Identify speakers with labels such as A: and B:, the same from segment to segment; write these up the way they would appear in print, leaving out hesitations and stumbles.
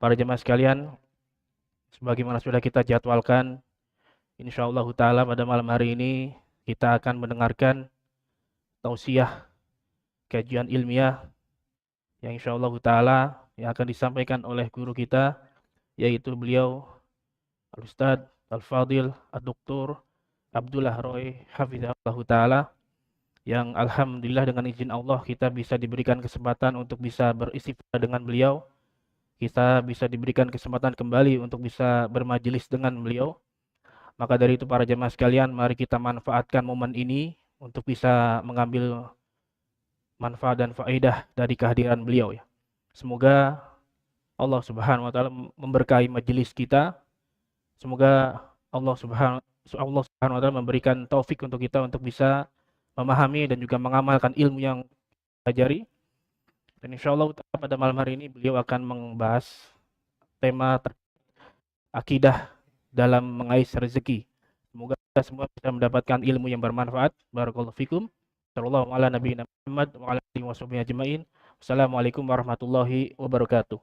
A: Para jemaah sekalian, sebagaimana sudah kita jadwalkan, insyaallah taala pada malam hari ini kita akan mendengarkan tausiah kajian ilmiah yang insyaallah taala yang akan disampaikan oleh guru kita, yaitu beliau Al-Ustadz Al-Fadil Ad-Doktor Abdullah Roy Hafizahullah taala, yang alhamdulillah dengan izin Allah kita bisa diberikan kesempatan untuk bisa beristighfar dengan beliau. Kita bisa diberikan kesempatan kembali untuk bisa bermajelis dengan beliau. Maka dari itu para jemaah sekalian, mari kita manfaatkan momen ini untuk bisa mengambil manfaat dan faedah dari kehadiran beliau ya. Semoga Allah Subhanahu wa taala memberkahi majelis kita. Semoga Allah Subhanahu wa taala memberikan taufik untuk kita untuk bisa memahami dan juga mengamalkan ilmu yang pelajari. Dan insyaallah pada malam hari ini beliau akan membahas tema akidah dalam mengais rezeki. Semoga kita semua bisa mendapatkan ilmu yang bermanfaat. Barakallahu fikum. Sallallahu ala nabiyina Muhammad wa ala alihi washabbihi ajmain. Wassalamualaikum warahmatullahi wabarakatuh.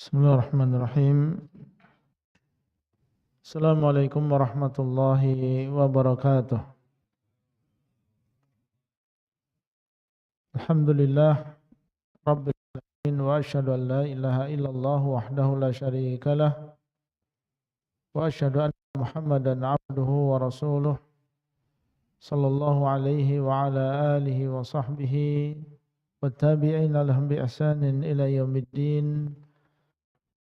B: Bismillahirrahmanirrahim. Assalamualaikum warahmatullahi wabarakatuh. Alhamdulillah Rabbil alamin wa asyhadu an la ilaha illallah wahdahu la syarika lah wa asyhadu anna Muhammadan abduhu wa rasuluh sallallahu alaihi wa ala alihi wa sahbihi wa tabi'ina lahum bi ihsanin ila yaumiddin.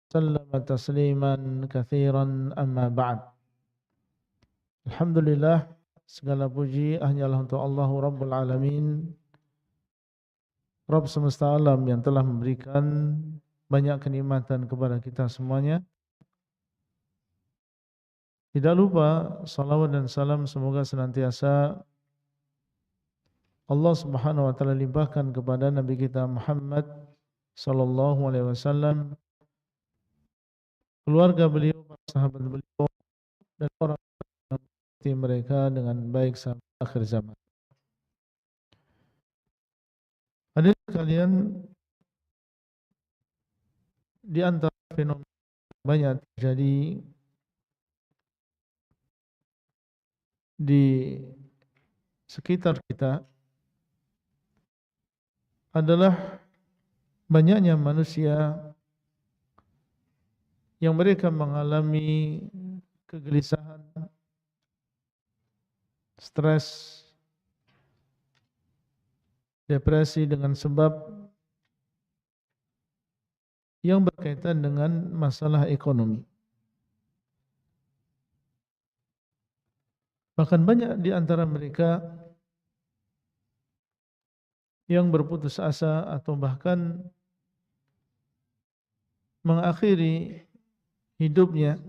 B: Sallama tasliman katsiran amma ba'd. Alhamdulillah, segala puji hanyalah untuk Allah Rabbul Alamin, Rabb semesta alam yang telah memberikan banyak kenikmatan kepada kita semuanya. Tidak lupa salawat dan salam semoga senantiasa Allah Subhanahu wa taala limpahkan kepada Nabi kita Muhammad sallallahu alaihi wasallam, keluarga beliau, para sahabat beliau, dan orang yang mengikuti mereka dengan baik sampai akhir zaman. Hadirin sekalian, di antara fenomena banyak terjadi di sekitar kita adalah banyaknya manusia yang mereka mengalami kegelisahan, stres, depresi dengan sebab yang berkaitan dengan masalah ekonomi. Bahkan banyak di antara mereka yang berputus asa atau bahkan mengakhiri hidupnya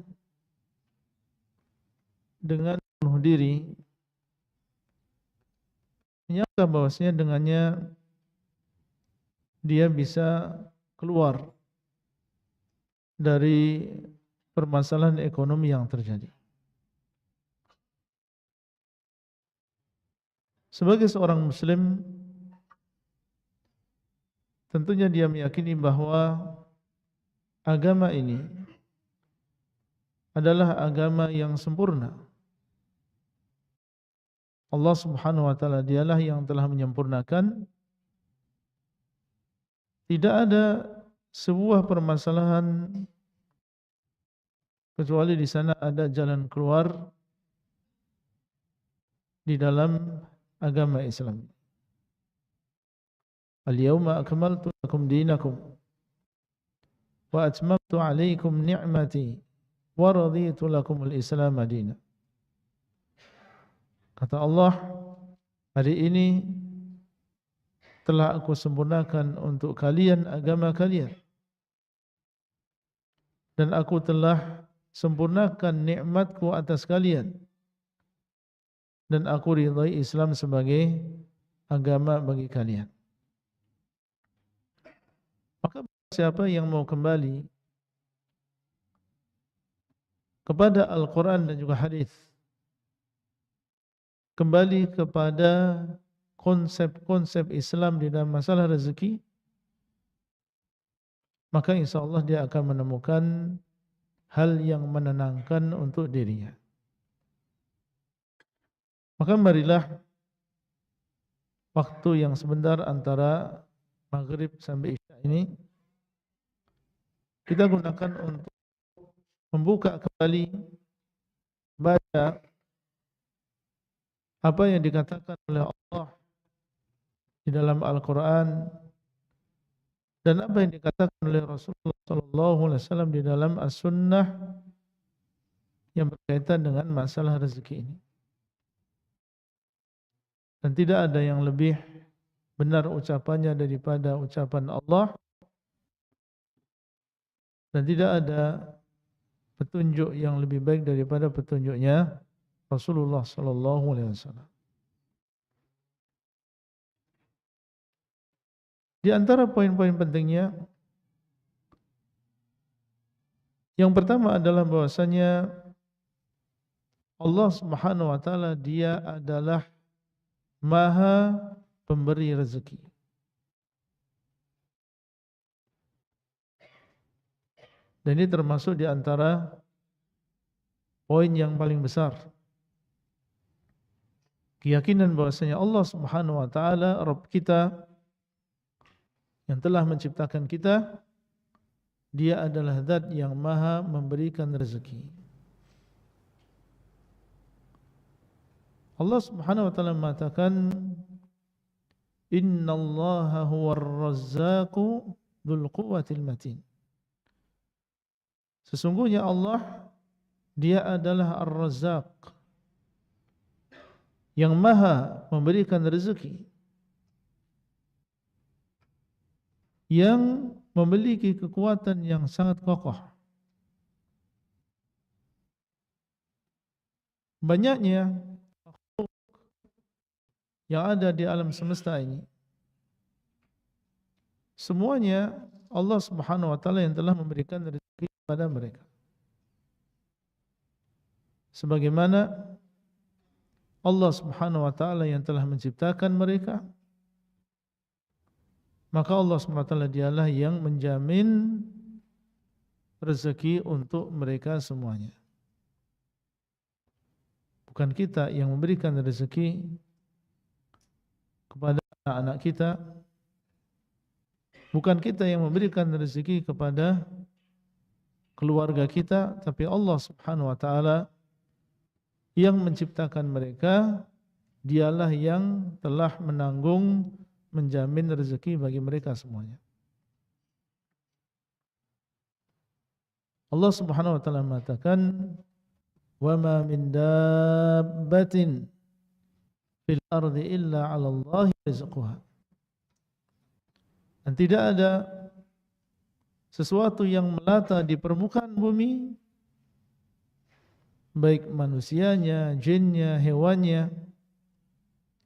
B: dengan bunuh diri, menyangka bahwasanya dengannya dia bisa keluar dari permasalahan ekonomi yang terjadi. Sebagai seorang muslim, tentunya dia meyakini bahwa agama ini adalah agama yang sempurna. Allah Subhanahu wa taala dialah yang telah menyempurnakan. Tidak ada sebuah permasalahan kecuali di sana ada jalan keluar di dalam agama Islam. Al-yawma akmaltu lakum dinakum wa atmamtu alaikum ni'mati wa raditu lakum al-Islam madina. Kata Allah, hari ini telah aku sempurnakan untuk kalian agama kalian, dan aku telah sempurnakan nikmatku atas kalian, dan aku ridhai Islam sebagai agama bagi kalian. Maka siapa yang mau kembali kepada Al-Quran dan juga hadis, kembali kepada konsep-konsep Islam di dalam masalah rezeki, maka insya Allah dia akan menemukan hal yang menenangkan untuk dirinya. Maka marilah waktu yang sebentar antara maghrib sampai isya ini kita gunakan untuk membuka kembali, baca apa yang dikatakan oleh Allah di dalam Al-Quran dan apa yang dikatakan oleh Rasulullah SAW di dalam As-Sunnah yang berkaitan dengan masalah rezeki ini. Dan tidak ada yang lebih benar ucapannya daripada ucapan Allah, dan tidak ada petunjuk yang lebih baik daripada petunjuknya Rasulullah SAW. Di antara poin-poin pentingnya, yang pertama adalah bahwasanya Allah Subhanahu wa taala dia adalah Maha pemberi rezeki. Dan ini termasuk di antara poin yang paling besar. Keyakinan bahwasanya Allah Subhanahu wa taala Rabb kita yang telah menciptakan kita, dia adalah zat yang maha memberikan rezeki. Allah Subhanahu wa taala mengatakan, innallaha huwar razzaqu dzul quwwatil matin. Sesungguhnya Allah, dia adalah Ar-Razzaq, yang maha memberikan rezeki, yang memiliki kekuatan yang sangat kokoh. Banyaknya makhluk yang ada di alam semesta ini, semuanya Allah Subhanahu wa taala yang telah memberikan rezeki kepada mereka. Sebagaimana Allah Subhanahu wa taala yang telah menciptakan mereka, maka Allah Subhanahu wa taala dialah yang menjamin rezeki untuk mereka semuanya. Bukan kita yang memberikan rezeki kepada anak-anak kita, bukan kita yang memberikan rezeki kepada keluarga kita, tapi Allah Subhanahu wa taala yang menciptakan mereka, dialah yang telah menanggung, menjamin rezeki bagi mereka semuanya. Allah Subhanahu wa taala mengatakan, "Wa ma min dabbatin fil ardi illa 'ala Allahi rizquha." Dan tidak ada sesuatu yang melata di permukaan bumi, baik manusianya, jinnya, hewannya,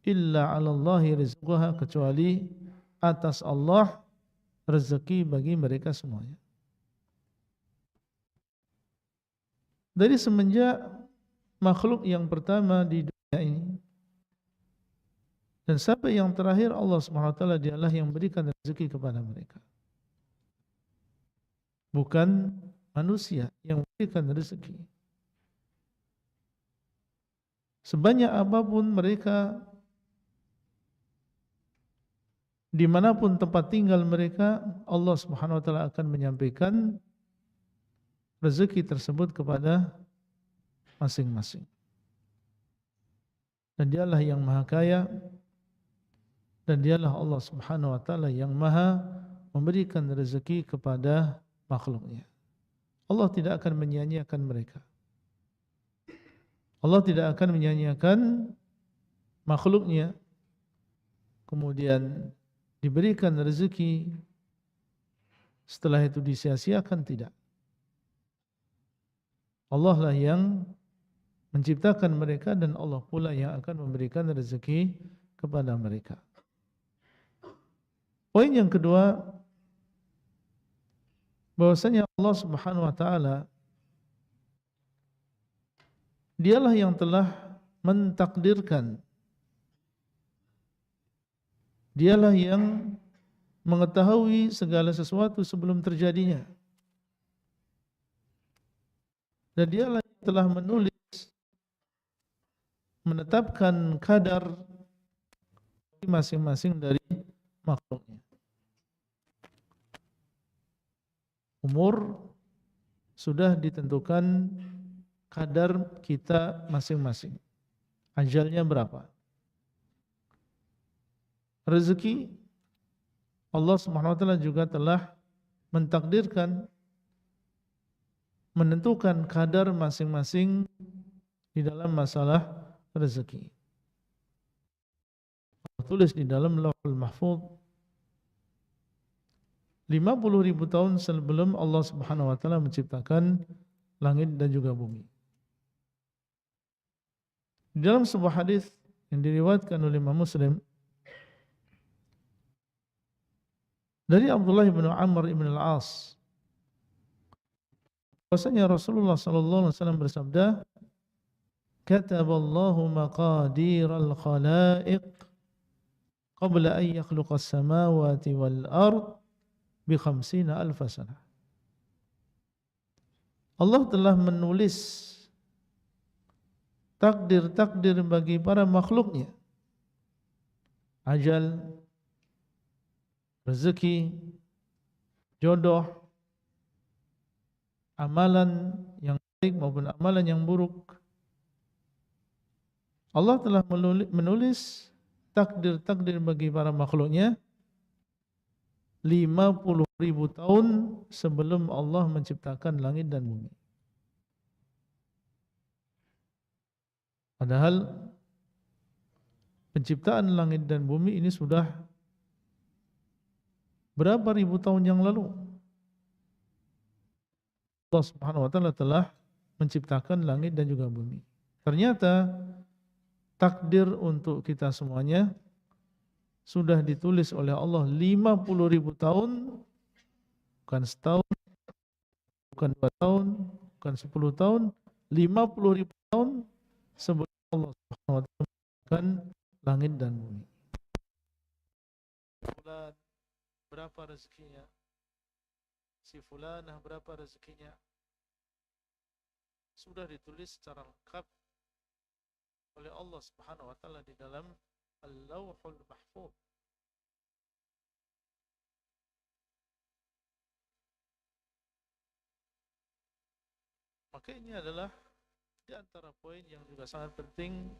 B: illa 'ala Allahi rizquha, kecuali atas Allah rezeki bagi mereka semuanya. Dari semenjak makhluk yang pertama di dunia ini dan sampai yang terakhir, Allah Subhanahu wa taala dialah yang berikan rezeki kepada mereka. Bukan manusia yang memberikan rezeki. Sebanyak apapun mereka, dimanapun tempat tinggal mereka, Allah Subhanahu wa taala akan menyampaikan rezeki tersebut kepada masing-masing. Dan dialah yang maha kaya, dan dialah Allah Subhanahu wa taala yang maha memberikan rezeki kepada makhluknya. Allah tidak akan menyia-nyiakan mereka. Allah tidak akan menyia-nyiakan makhluknya, kemudian diberikan rezeki setelah itu disia-siakan, tidak. Allah lah yang menciptakan mereka dan Allah pula yang akan memberikan rezeki kepada mereka. Poin yang kedua, bahwasanya Allah Subhanahu wa taala dialah yang telah mentakdirkan, dialah yang mengetahui segala sesuatu sebelum terjadinya, dan dialah yang telah menulis, menetapkan kadar masing-masing dari makhluknya. Umur sudah ditentukan kadar kita masing-masing. Ajalnya berapa? Rezeki Allah Subhanahu wa taala juga telah mentakdirkan, menentukan kadar masing-masing di dalam masalah rezeki. Tulis di dalam Lauhul Mahfuz 50.000 tahun sebelum Allah Subhanahu wa taala menciptakan langit dan juga bumi. Di dalam sebuah hadis yang diriwayatkan oleh Imam Muslim dari Abdullah bin Amr bin Al-As, bahwasanya Rasulullah sallallahu alaihi wasallam bersabda, "Kataballahu maqadiral khalaiq qabla an yakhluqas samawati wal ard bi 50,000 sanah." Allah telah menulis takdir-takdir bagi para makhluknya, ajal, rezeki, jodoh, amalan yang baik maupun amalan yang buruk. Allah telah menulis takdir-takdir bagi para makhluknya 50.000 tahun sebelum Allah menciptakan langit dan bumi. Padahal penciptaan langit dan bumi ini sudah berapa ribu tahun yang lalu. Allah Subhanahu wa taala telah menciptakan langit dan juga bumi. Ternyata takdir untuk kita semuanya sudah ditulis oleh Allah 50.000 tahun, bukan setahun, bukan 2 tahun, bukan 10 tahun, 50.000 tahun sebelum Allah Subhanahu wa taala menciptakan langit dan bumi. Fulan berapa rezekinya? Si fulanah berapa rezekinya? Sudah ditulis secara lengkap oleh Allah Subhanahu wa taala di dalam Al-Lauhul Mahfuz. Maka ini adalah di antara poin yang juga sangat penting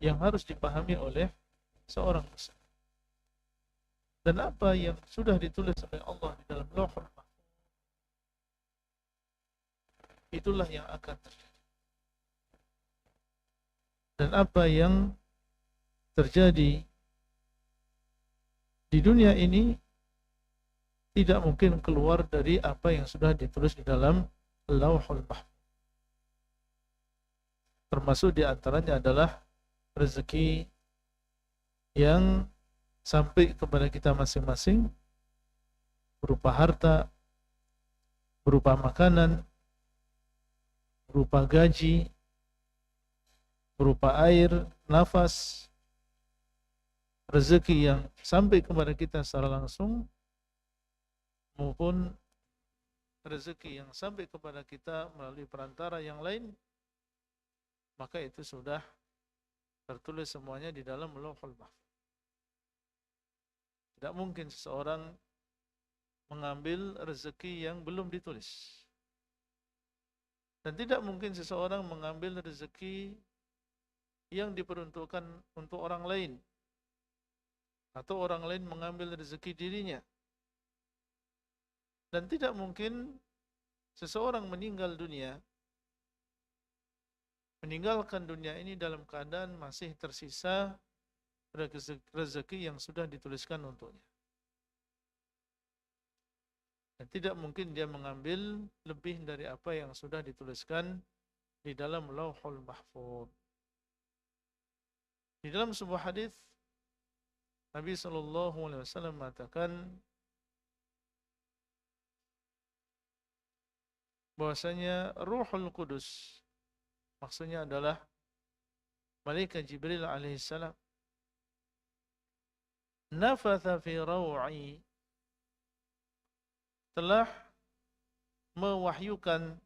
B: yang harus dipahami oleh seorang muslim. Dan apa yang sudah ditulis oleh Allah di dalam Lauhul Mahfuz, itulah yang akan terjadi. Dan apa yang terjadi di dunia ini tidak mungkin keluar dari apa yang sudah ditulis di dalam Lauhul Mahfuz. Termasuk di antaranya adalah rezeki yang sampai kepada kita masing-masing berupa harta, berupa makanan, berupa gaji, berupa air, nafas, rezeki yang sampai kepada kita secara langsung maupun rezeki yang sampai kepada kita melalui perantara yang lain, maka itu sudah tertulis semuanya di dalam Lauhul Mahfuz. Tidak mungkin seseorang mengambil rezeki yang belum ditulis. Dan tidak mungkin seseorang mengambil rezeki yang diperuntukkan untuk orang lain, atau orang lain mengambil rezeki dirinya. Dan tidak mungkin seseorang meninggal dunia, meninggalkan dunia ini dalam keadaan masih tersisa rezeki yang sudah dituliskan untuknya. Dan tidak mungkin dia mengambil lebih dari apa yang sudah dituliskan di dalam Lauhul Mahfuz. Di dalam sebuah hadis Nabi SAW mengatakan bahwasanya Ruhul Qudus, maksudnya adalah Malaikat Jibril alaihissalam, nafatha fi raw'i, telah mewahyukan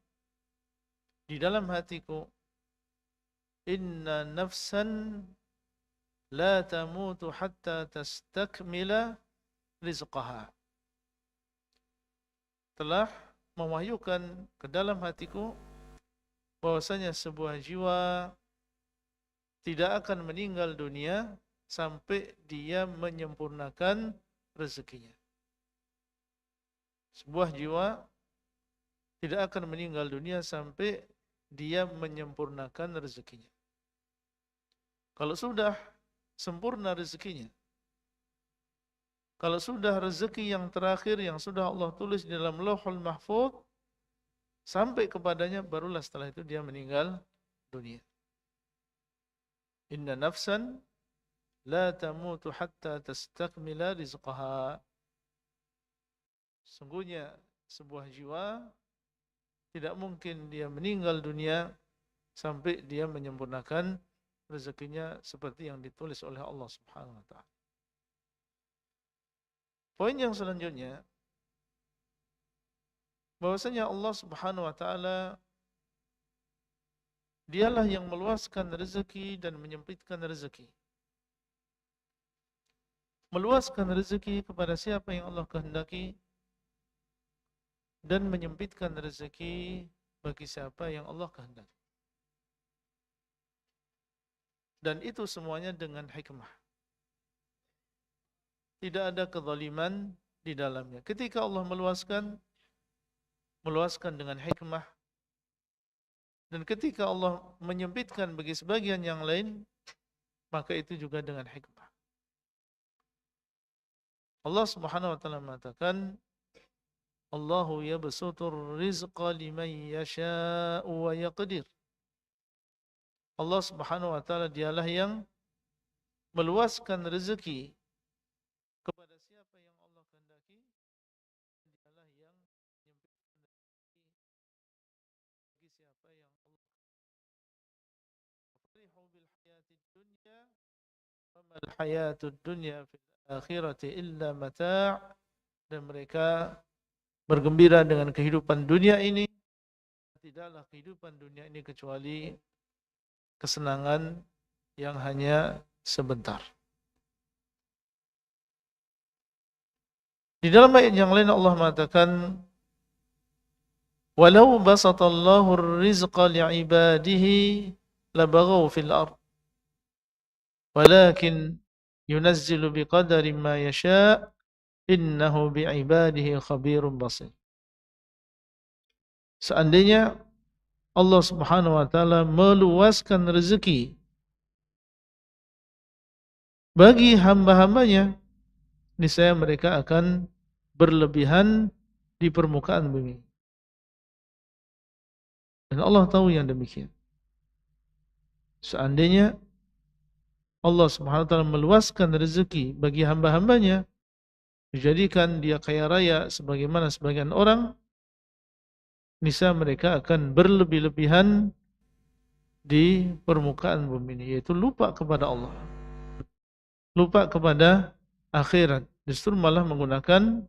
B: di dalam hatiku, inna nafsan la tamutu hatta tastakmila rizqaha, telah mewahyukan ke dalam hatiku bahwasanya sebuah jiwa tidak akan meninggal dunia sampai dia menyempurnakan rezekinya. Sebuah jiwa tidak akan meninggal dunia sampai dia menyempurnakan rezekinya. Kalau sudah sempurna rezekinya, kalau sudah rezeki yang terakhir yang sudah Allah tulis di dalam Lauhul Mahfuz sampai kepadanya, barulah setelah itu dia meninggal dunia. Inna nafsan la tamutu hatta tastakmila rizqaha. Sungguhnya sebuah jiwa tidak mungkin dia meninggal dunia sampai dia menyempurnakan rezekinya seperti yang ditulis oleh Allah Subhanahu wa taala. Poin yang selanjutnya, bahwasanya Allah Subhanahu wa taala dialah yang meluaskan rezeki dan menyempitkan rezeki. Meluaskan rezeki kepada siapa yang Allah kehendaki dan menyempitkan rezeki bagi siapa yang Allah kehendaki. Dan itu semuanya dengan hikmah. Tidak ada kezaliman di dalamnya. Ketika Allah meluaskan dengan hikmah. Dan ketika Allah menyempitkan bagi sebagian yang lain, maka itu juga dengan hikmah. Allah Subhanahu wa taala mengatakan, Allahu yabsutur rizqa liman yasha'u wa yaqdir. Allah Subhanahu wa taala dialah yang meluaskan rezeki kepada siapa yang Allah kehendaki, dialah yang menyempitkan rezeki bagi siapa yang Allah farihu bil hayatid dunya wa mal hayatud dunya fil akhirati illa mata'. Dan mereka bergembira dengan kehidupan dunia ini, tidaklah kehidupan dunia ini kecuali kesenangan yang hanya sebentar. Di dalam ayat yang lain Allah mengatakan, walau basatallahu ar-rizqa li'ibadihi labaghaw fil ard walakin yunazzilu biqadari ma yasha' innahu bi'ibadihi khabirun basir. Seandainya Allah Subhanahu wa taala meluaskan rezeki bagi hamba-hambanya, niscaya mereka akan berlebihan di permukaan bumi. Dan Allah tahu yang demikian. Seandainya Allah Subhanahu wa taala meluaskan rezeki bagi hamba-hambanya, dijadikan dia kaya raya sebagaimana sebagian orang, niscaya mereka akan berlebih-lebihan di permukaan bumi ini, yaitu lupa kepada Allah, lupa kepada akhirat, justru malah menggunakan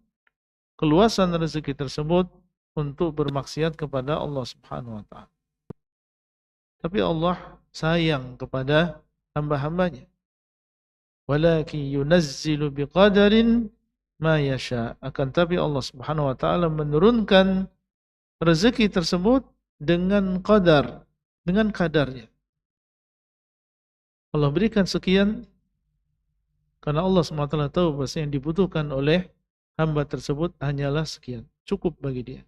B: keluasan rezeki tersebut untuk bermaksiat kepada Allah Subhanahu wa taala. Tapi Allah sayang kepada hamba-hambanya. Walakin yunazzilu biqadarin ma yasha. Akan tapi Allah Subhanahu wa taala menurunkan rezeki tersebut dengan qadar, dengan kadarnya. Allah berikan sekian karena Allah SWT tahu bahwa yang dibutuhkan oleh hamba tersebut hanyalah sekian, cukup bagi dia.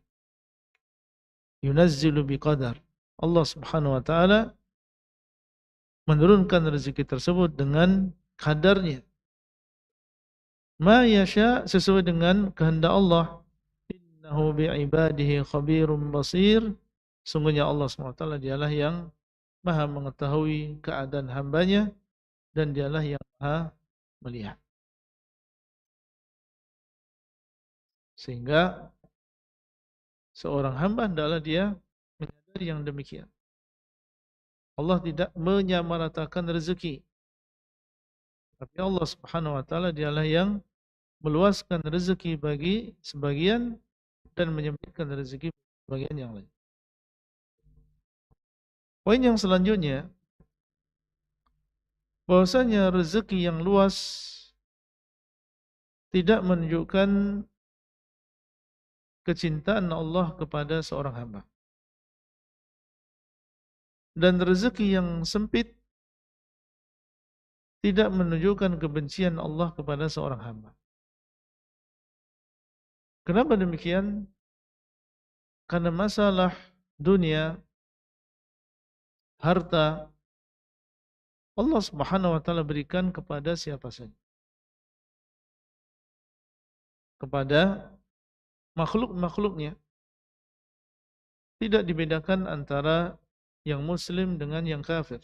B: Yunazzilu biqadar. Allah Subhanahu wa taala menurunkan rezeki tersebut dengan kadarnya. Ma yasha, sesuai dengan kehendak Allah. Innahu bi'ibadihi khabirum basir. Sungguhnya Allah SWT dialah yang maha mengetahui keadaan hambanya, dan dialah yang maha melihat. Sehingga seorang hamba hendaklah dia menyadari yang demikian. Allah tidak menyamaratakan rezeki, tapi Allah Subhanahu wa taala dialah yang meluaskan rezeki bagi sebagian dan menyempitkan rezeki bagi sebagian yang lain. Poin yang selanjutnya, bahwasanya rezeki yang luas tidak menunjukkan kecintaan Allah kepada seorang hamba. Dan rezeki yang sempit tidak menunjukkan kebencian Allah kepada seorang hamba. Kenapa demikian? Karena masalah dunia, harta, Allah Subhanahu wa taala berikan kepada siapa saja. Kepada makhluk-makhluknya. Tidak dibedakan antara yang muslim dengan yang kafir.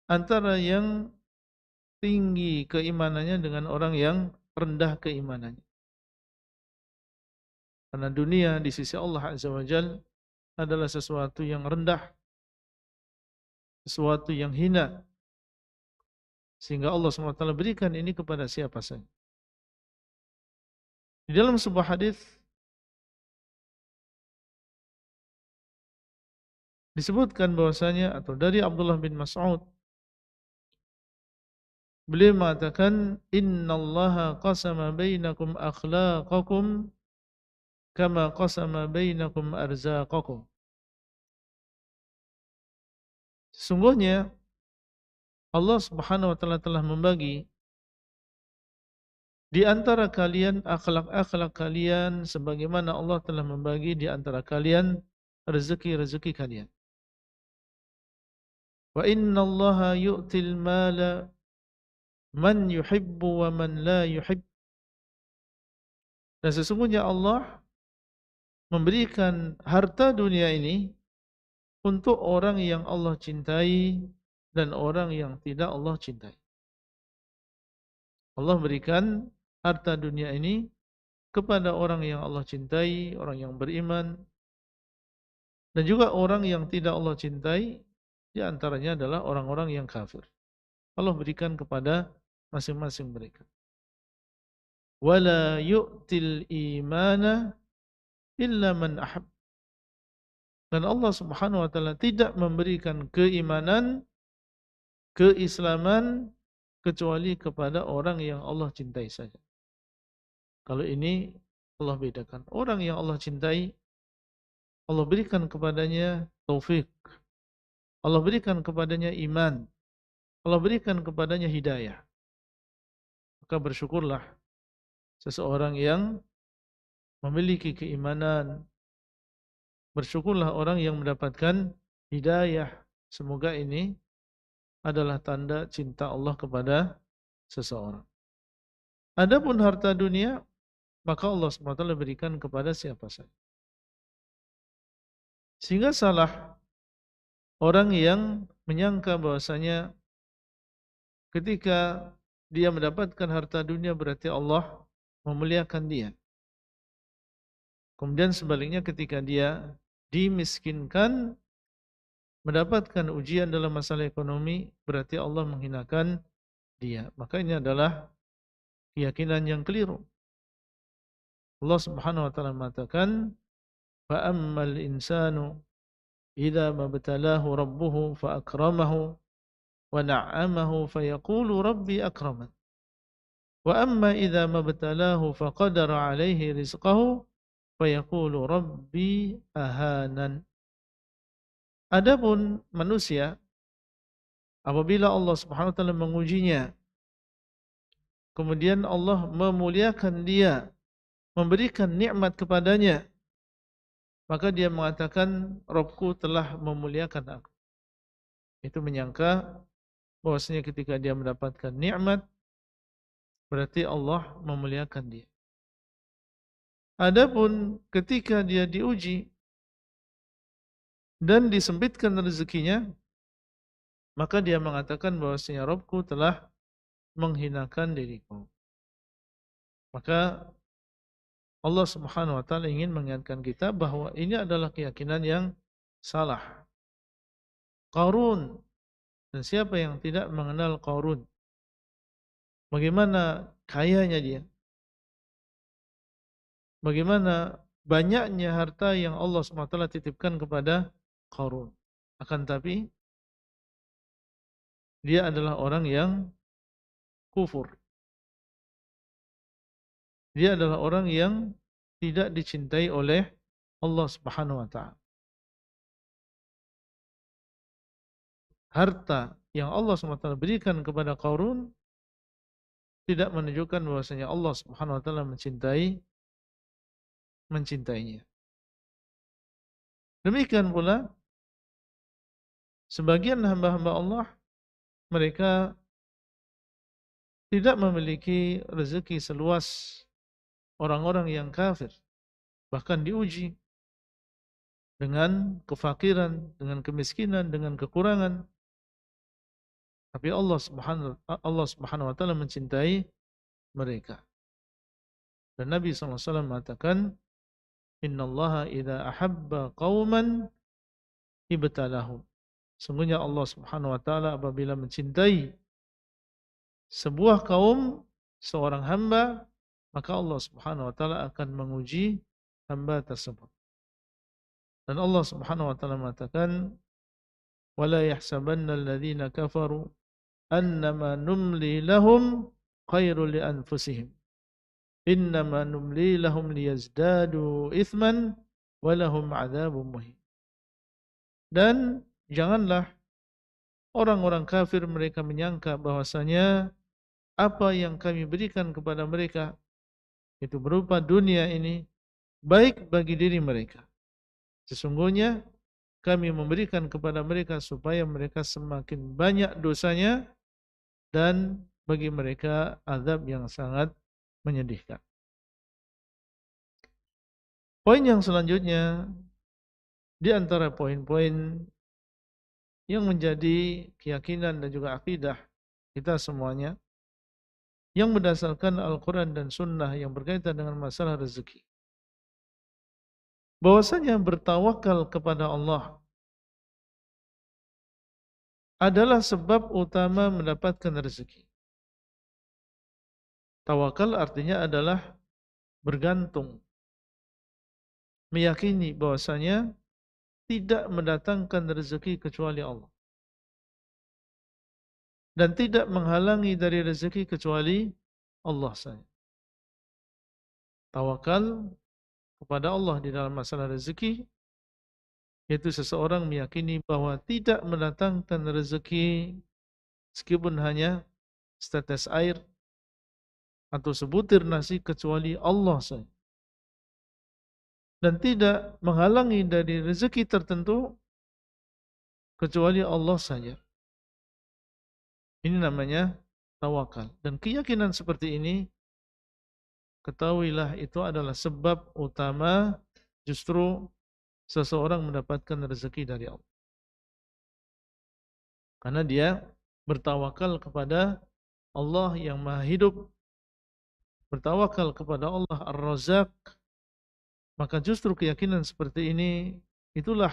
B: Antara yang tinggi keimanannya dengan orang yang rendah keimanannya. Karena dunia di sisi Allah Azza wa Jalla adalah sesuatu yang rendah, sesuatu yang hina, sehingga Allah SWT berikan ini kepada siapa saja. Di dalam sebuah hadis disebutkan bahwasanya, atau dari Abdullah bin Mas'ud, beliau mengatakan, innallaha qasama bainakum akhlaqakum kama qasama bainakum arzaqakum. Sesungguhnya Allah Subhanahu wa taala telah membagi di antara kalian akhlak-akhlak kalian sebagaimana Allah telah membagi di antara kalian rezeki-rezeki kalian. Wa innallaha yu'til mala man yuhibbu wa man la yuhib. Dan sesungguhnya Allah memberikan harta dunia ini untuk orang yang Allah cintai dan orang yang tidak Allah cintai. Allah berikan harta dunia ini kepada orang yang Allah cintai, orang yang beriman, dan juga orang yang tidak Allah cintai, di antaranya adalah orang-orang yang kafir. Allah berikan kepada masing-masing mereka. Wala yu'til imana illa man ahab. Dan Allah Subhanahu wa taala tidak memberikan keimanan, keislaman kecuali kepada orang yang Allah cintai saja. Kalau ini Allah bedakan. Orang yang Allah cintai, Allah berikan kepadanya taufik. Allah berikan kepadanya iman. Allah berikan kepadanya hidayah. Maka bersyukurlah seseorang yang memiliki keimanan. Bersyukurlah orang yang mendapatkan hidayah. Semoga ini adalah tanda cinta Allah kepada seseorang. Adapun harta dunia, maka Allah SWT berikan kepada siapa saja. Sehingga salah orang yang menyangka bahwasanya ketika dia mendapatkan harta dunia berarti Allah memuliakan dia. Kemudian sebaliknya ketika dia dimiskinkan, mendapatkan ujian dalam masalah ekonomi, berarti Allah menghinakan dia. Maka ini adalah keyakinan yang keliru. Allah Subhanahu wa taala mengatakan, fa ammal insanu idza mabtalahu rabbuhu fa akramahu wa na'amahu fa yaqulu rabbi akraman. Wa amma idza mabtalahu fa qadara alaihi rizqahu fa yaqulu rabbi ahanan. Adapun manusia, apabila Allah Subhanahu wa taala mengujinya, kemudian Allah memuliakan dia, memberikan nikmat kepadanya, maka dia mengatakan, Rabbku telah memuliakan aku. Itu menyangka bahwasanya ketika dia mendapatkan nikmat berarti Allah memuliakan dia. Adapun ketika dia diuji dan disempitkan rezekinya, maka dia mengatakan bahwasanya Rabbku telah menghinakan diriku. Maka Allah Subhanahu wa taala ingin mengingatkan kita bahwa ini adalah keyakinan yang salah. Qarun, dan siapa yang tidak mengenal Qarun? Bagaimana kayanya dia? Bagaimana banyaknya harta yang Allah Subhanahu wa taala titipkan kepada Qarun. Akan tapi dia adalah orang yang kufur. Dia adalah orang yang tidak dicintai oleh Allah Subhanahu wa taala. Harta yang Allah Subhanahu wa taala berikan kepada Qarun tidak menunjukkan bahwasanya Allah Subhanahu wa taala mencintainya. Demikian pula sebagian hamba-hamba Allah, mereka tidak memiliki rezeki seluas orang-orang yang kafir, bahkan diuji dengan kefakiran, dengan kemiskinan, dengan kekurangan. Tapi Allah Subhanahu wa taala mencintai mereka. Dan Nabi SAW mengatakan, Innallaha idza ahabba qauman ibtalahum. Sungguhnya Allah Subhanahu wa taala apabila mencintai sebuah kaum, seorang hamba, maka Allah Subhanahu wa taala akan menguji hamba tersebut. Dan Allah Subhanahu wa taala mengatakan, "Wala yahsabanna alladhina kafaru annama numli lahum khairul li anfusihim. Innama numli lahum liyazdadu itsman wa lahum 'adzabun muhin." Dan janganlah orang-orang kafir mereka menyangka bahwasanya apa yang kami berikan kepada mereka itu berupa dunia ini baik bagi diri mereka. Sesungguhnya kami memberikan kepada mereka supaya mereka semakin banyak dosanya dan bagi mereka azab yang sangat menyedihkan. Poin yang selanjutnya di antara poin-poin yang menjadi keyakinan dan juga akidah kita semuanya yang berdasarkan Al-Quran dan Sunnah yang berkaitan dengan masalah rezeki, bahwasanya bertawakal kepada Allah adalah sebab utama mendapatkan rezeki. Tawakal artinya adalah bergantung, meyakini bahwasanya tidak mendatangkan rezeki kecuali Allah, dan tidak menghalangi dari rezeki kecuali Allah saja. Tawakal kepada Allah di dalam masalah rezeki, yaitu seseorang meyakini bahwa tidak mendatangkan rezeki meskipun hanya setetes air atau sebutir nasi kecuali Allah saja, dan tidak menghalangi dari rezeki tertentu kecuali Allah saja. Ini namanya tawakal. Dan keyakinan seperti ini, ketahuilah itu adalah sebab utama justru seseorang mendapatkan rezeki dari Allah. Karena dia bertawakal kepada Allah yang Maha Hidup, bertawakal kepada Allah Ar-Razzaq, maka justru keyakinan seperti ini itulah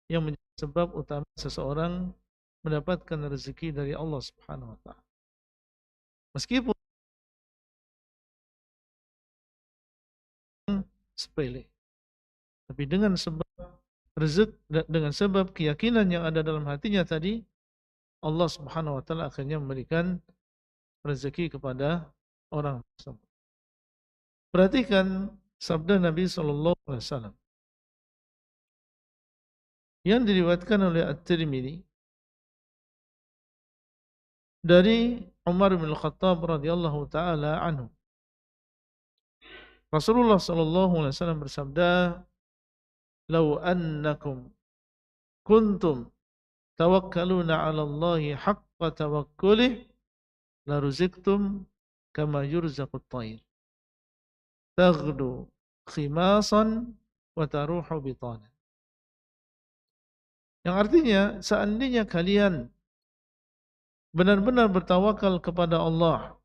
B: yang menjadi sebab utama seseorang mendapatkan rezeki dari Allah Subhanahu wa taala. Meskipun sepele, tapi dengan sebab dengan sebab keyakinan yang ada dalam hatinya tadi, Allah Subhanahu wa taala akhirnya memberikan rezeki kepada orang tersebut. Perhatikan sabda Nabi sallallahu alaihi wasallam yang diriwayatkan oleh At-Tirmidzi dari Umar bin Khattab radhiyallahu taala anhu. Rasulullah sallallahu alaihi wasallam bersabda, "Lau annakum kuntum tawakkaluna 'ala Allahi haqqa tawakkulih la ruziktum kama yurzaqut thair taghdu khimasan wa taruhu bitana. Yang artinya seandainya kalian benar-benar bertawakal kepada Allah,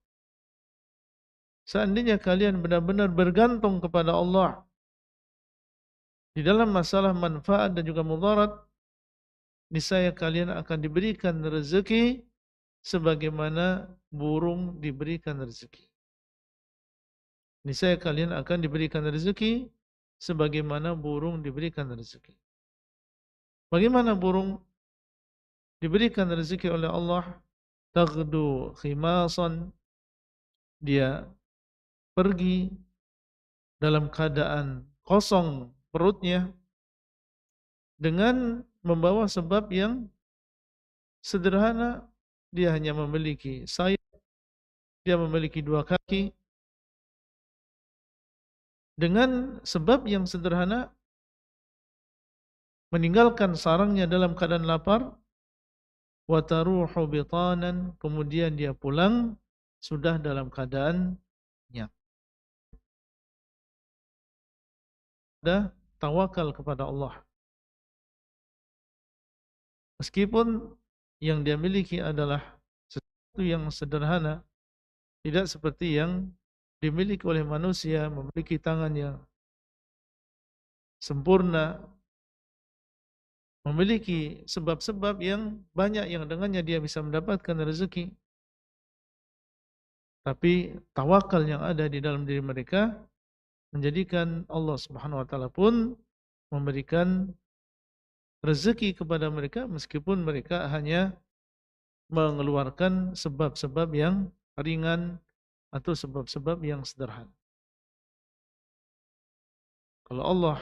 B: seandainya kalian benar-benar bergantung kepada Allah di dalam masalah manfaat dan juga mudarat, niscaya kalian akan diberikan rezeki sebagaimana burung diberikan rezeki. Niscaya kalian akan diberikan rezeki sebagaimana burung diberikan rezeki. Bagaimana burung diberikan rezeki oleh Allah? Taghdu khimasan, dia pergi dalam keadaan kosong perutnya dengan membawa sebab yang sederhana. Dia hanya memiliki sayap, dia memiliki dua kaki. Dengan sebab yang sederhana, meninggalkan sarangnya dalam keadaan lapar, wa taruhu bitanan, kemudian dia pulang sudah dalam keadaan kenyang. Ada tawakal kepada Allah. Meskipun yang dia miliki adalah sesuatu yang sederhana, tidak seperti yang dimiliki oleh manusia, memiliki tangan yang sempurna, memiliki sebab-sebab yang banyak yang dengannya dia bisa mendapatkan rezeki. Tapi tawakal yang ada di dalam diri mereka menjadikan Allah Subhanahu wa taala pun memberikan rezeki kepada mereka meskipun mereka hanya mengeluarkan sebab-sebab yang ringan atau sebab-sebab yang sederhana. Kalau Allah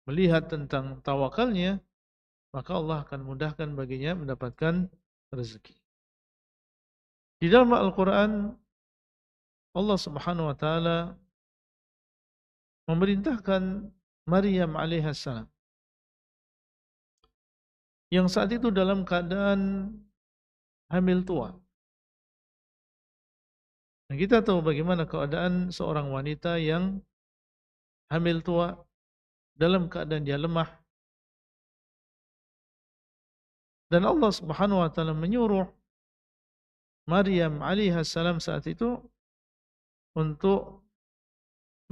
B: melihat tentang tawakalnya, maka Allah akan mudahkan baginya mendapatkan rezeki. Di dalam Al-Quran, Allah Subhanahu wa taala memerintahkan Maryam alaihissalam yang saat itu dalam keadaan hamil tua. Dan kita tahu bagaimana keadaan seorang wanita yang hamil tua dalam keadaan dia lemah. Dan Allah Subhanahu wa taala menyuruh Maryam alaihissalam saat itu untuk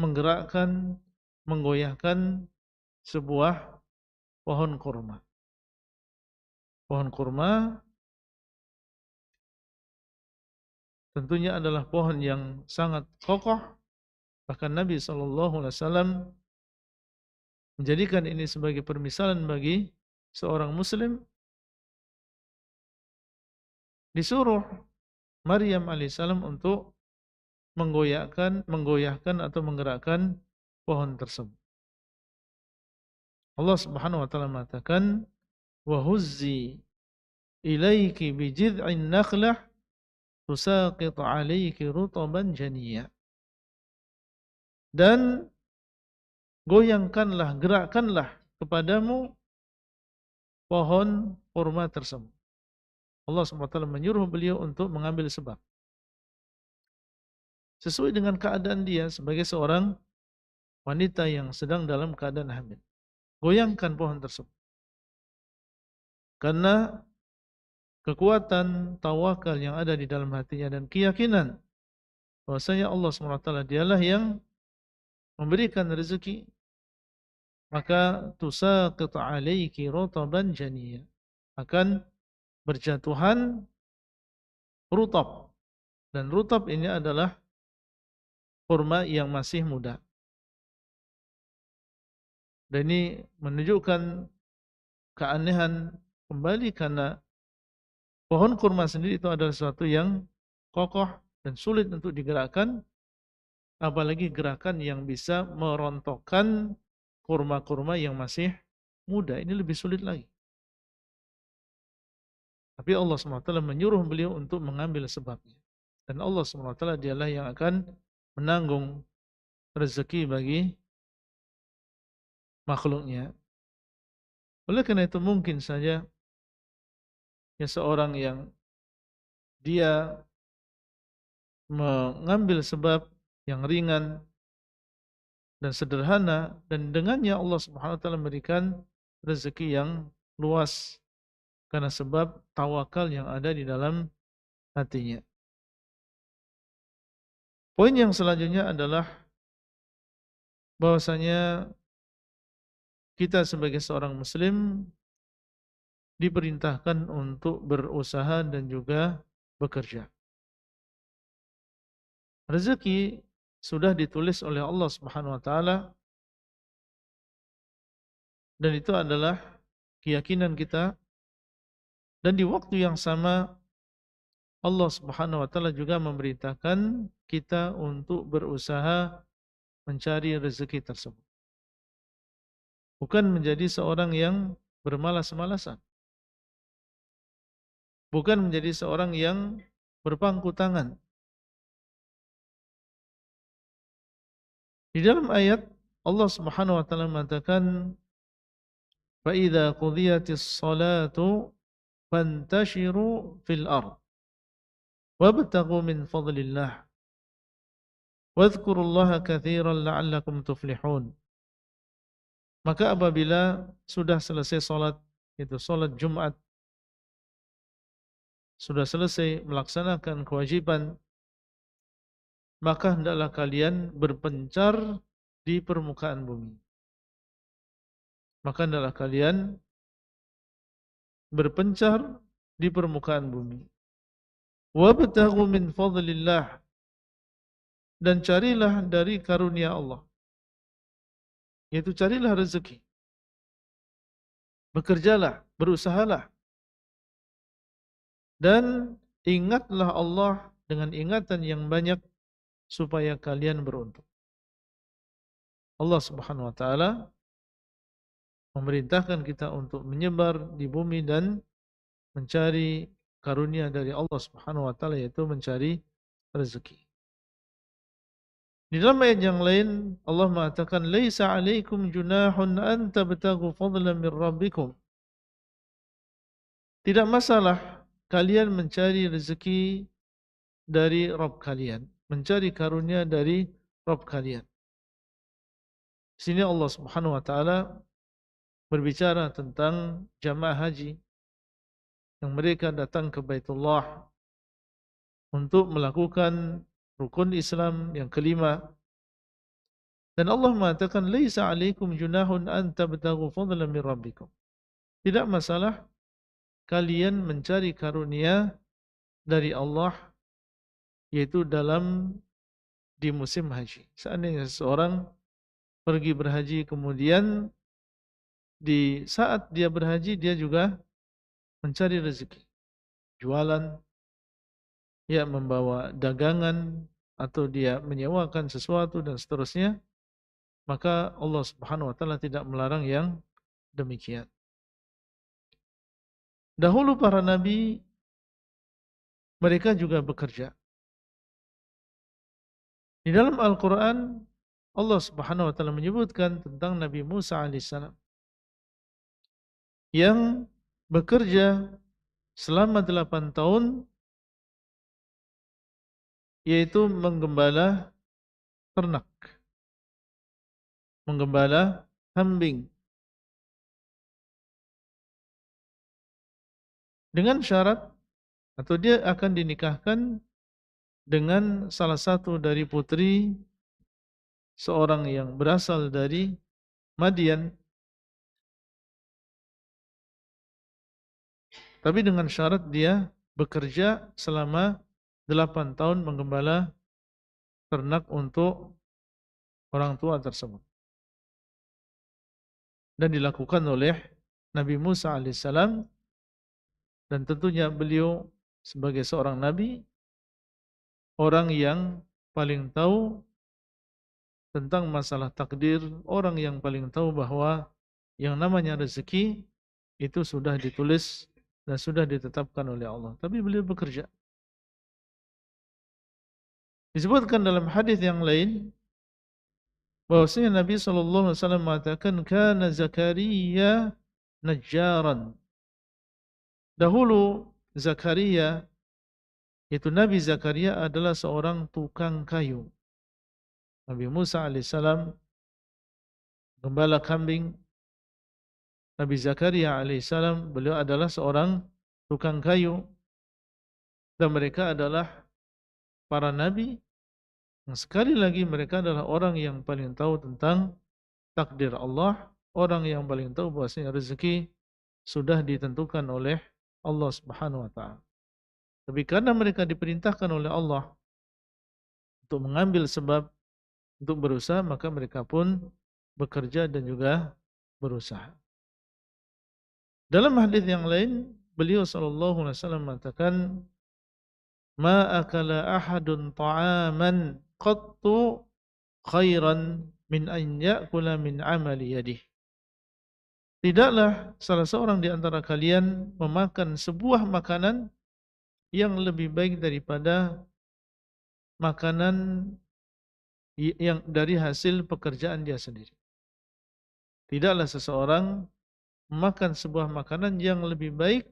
B: menggerakkan, menggoyahkan sebuah pohon kurma. Pohon kurma tentunya adalah pohon yang sangat kokoh. Bahkan Nabi SAW menjadikan ini sebagai permisalan bagi seorang muslim. Disuruh Maryam alaihissalam untuk menggoyahkan atau menggerakkan pohon tersebut. Allah Subhanahu wa taala mengatakan, "Wa huzzi ilaiki bi jid'in nakhlah tusaqit 'alaiki rutaban janiyya." Dan goyangkanlah, gerakkanlah kepadamu pohon kurma tersebut. Allah SWT menyuruh beliau untuk mengambil sebab sesuai dengan keadaan dia sebagai seorang wanita yang sedang dalam keadaan hamil. Goyangkan pohon tersebut. Karena kekuatan tawakal yang ada di dalam hatinya dan keyakinan bahwasanya Allah SWT dialah yang memberikan rezeki, maka tusaqit 'alaiki rutaban janiyya, akan berjatuhan rutab. Dan rutab ini adalah kurma yang masih muda. Dan ini menunjukkan keanehan kembali karena pohon kurma sendiri itu adalah sesuatu yang kokoh dan sulit untuk digerakkan, apalagi gerakan yang bisa merontokkan kurma-kurma yang masih muda. Ini lebih sulit lagi. Tapi Allah SWT menyuruh beliau untuk mengambil sebabnya. Dan Allah SWT dialah yang akan menanggung rezeki bagi makhluknya. Oleh karena itu mungkin saja seorang yang dia mengambil sebab yang ringan dan sederhana, dan dengannya Allah Subhanahu wa taala memberikan rezeki yang luas karena sebab tawakal yang ada di dalam hatinya. Poin yang selanjutnya adalah bahwasanya kita sebagai seorang muslim diperintahkan untuk berusaha dan juga bekerja. Rezeki sudah ditulis oleh Allah Subhanahu wa taala, dan itu adalah keyakinan kita, dan di waktu yang sama Allah Subhanahu wa taala juga memerintahkan kita untuk berusaha mencari rezeki tersebut. Bukan menjadi seorang yang bermalas-malasan. Bukan menjadi seorang yang berpangku tangan. Di dalam ayat Allah Subhanahu wa taala mengatakan, "Fa idza qudiyatis salatu fantashiru fil ard wabtaghu min fadlillah wadhkurullaha katsiran la'allakum tuflihun." Maka apabila sudah selesai salat, itu salat Jumat, sudah selesai melaksanakan kewajiban, maka hendaklah kalian berpencar di permukaan bumi. Maka hendaklah kalian berpencar di permukaan bumi. Wabtaghu min fadlillah, dan carilah dari karunia Allah, yaitu carilah rezeki. Bekerjalah, berusahalah, dan ingatlah Allah dengan ingatan yang banyak supaya kalian beruntung. Allah Subhanahu wa taala memerintahkan kita untuk menyebar di bumi dan mencari karunia dari Allah Subhanahu wa taala, yaitu mencari rezeki. Di dalam ayat yang lain Allah mengatakan, "Laisa 'alaikum junahun an tabtaghu fadlan min rabbikum." Tidak masalah kalian mencari rezeki dari Rabb kalian, mencari karunia dari Rabb kalian. Di sini Allah Subhanahu wa taala berbicara tentang jamaah haji yang mereka datang ke Baitullah untuk melakukan rukun Islam yang kelima. Dan Allah mengatakan, "Laisa 'alaikum junahun an tabtaghu fadlan min rabbikum." Tidak masalah kalian mencari karunia dari Allah, yaitu di musim haji. Seandainya seseorang pergi berhaji, kemudian di saat dia berhaji dia juga mencari rezeki, jualan, ya membawa dagangan, atau dia menyewakan sesuatu dan seterusnya, maka Allah Subhanahu wa taala tidak melarang yang demikian. Dahulu para nabi mereka juga bekerja. Di dalam Al-Qur'an Allah Subhanahu wa taala menyebutkan tentang Nabi Musa alaihissalam yang bekerja selama 8 tahun, yaitu menggembala ternak, menggembala kambing, dengan syarat atau dia akan dinikahkan dengan salah satu dari putri seorang yang berasal dari Madian, tapi dengan syarat dia bekerja selama 8 tahun menggembala ternak untuk orang tua tersebut. Dan dilakukan oleh Nabi Musa alaihissalam, dan tentunya beliau sebagai seorang nabi, orang yang paling tahu tentang masalah takdir, orang yang paling tahu bahwa yang namanya rezeki itu sudah ditulis dan sudah ditetapkan oleh Allah. Tapi beliau bekerja. Disebutkan dalam hadis yang lain bahwasanya Nabi sallallahu alaihi wasallam mengatakan, "Kana Zakaria najjaran." Dahulu Zakaria, yaitu Nabi Zakaria adalah seorang tukang kayu. Nabi Musa alaihissalam gembala kambing. Nabi Zakaria alaihissalam beliau adalah seorang tukang kayu, dan mereka adalah para nabi yang sekali lagi mereka adalah orang yang paling tahu tentang takdir Allah, orang yang paling tahu bahwasanya rezeki sudah ditentukan oleh Allah Subhanahu wa taala. Tapi karena mereka diperintahkan oleh Allah untuk mengambil sebab untuk berusaha, maka mereka pun bekerja dan juga berusaha. Dalam hadis yang lain, beliau sallallahu alaihi wasallam mengatakan, "Ma akala ahadun ta'aman qattu khairan min an ya'kula min amali yadihi." Tidaklah salah seorang di antara kalian memakan sebuah makanan yang lebih baik daripada makanan yang dari hasil pekerjaan dia sendiri. Tidaklah seseorang memakan sebuah makanan yang lebih baik